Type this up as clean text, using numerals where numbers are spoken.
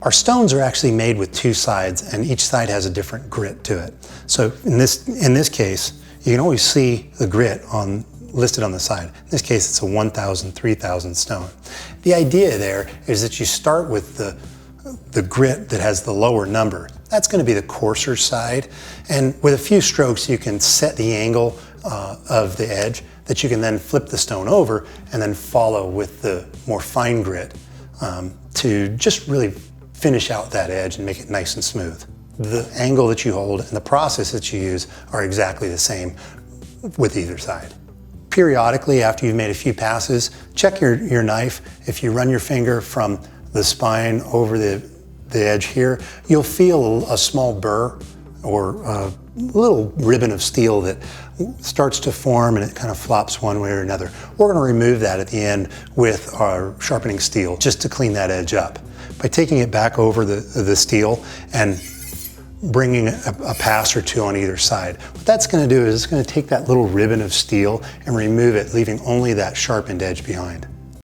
Our stones are actually made with two sides, and each side has a different grit to it. So in this case, you can always see the grit listed on the side. In this case, it's a 1,000, 3,000 stone. The idea there is that you start with the grit that has the lower number. That's going to be the coarser side, and with a few strokes you can set the angle of the edge that you can then flip the stone over and then follow with the more fine grit to just really finish out that edge and make it nice and smooth. The angle that you hold and the process that you use are exactly the same with either side. Periodically, after you've made a few passes, check your knife. If you run your finger from the spine over the edge here, you'll feel a small burr or a little ribbon of steel that starts to form and it kind of flops one way or another. We're going to remove that at the end with our sharpening steel just to clean that edge up. By taking it back over the steel and bringing a pass or two on either side. What that's going to do is it's going to take that little ribbon of steel and remove it, leaving only that sharpened edge behind.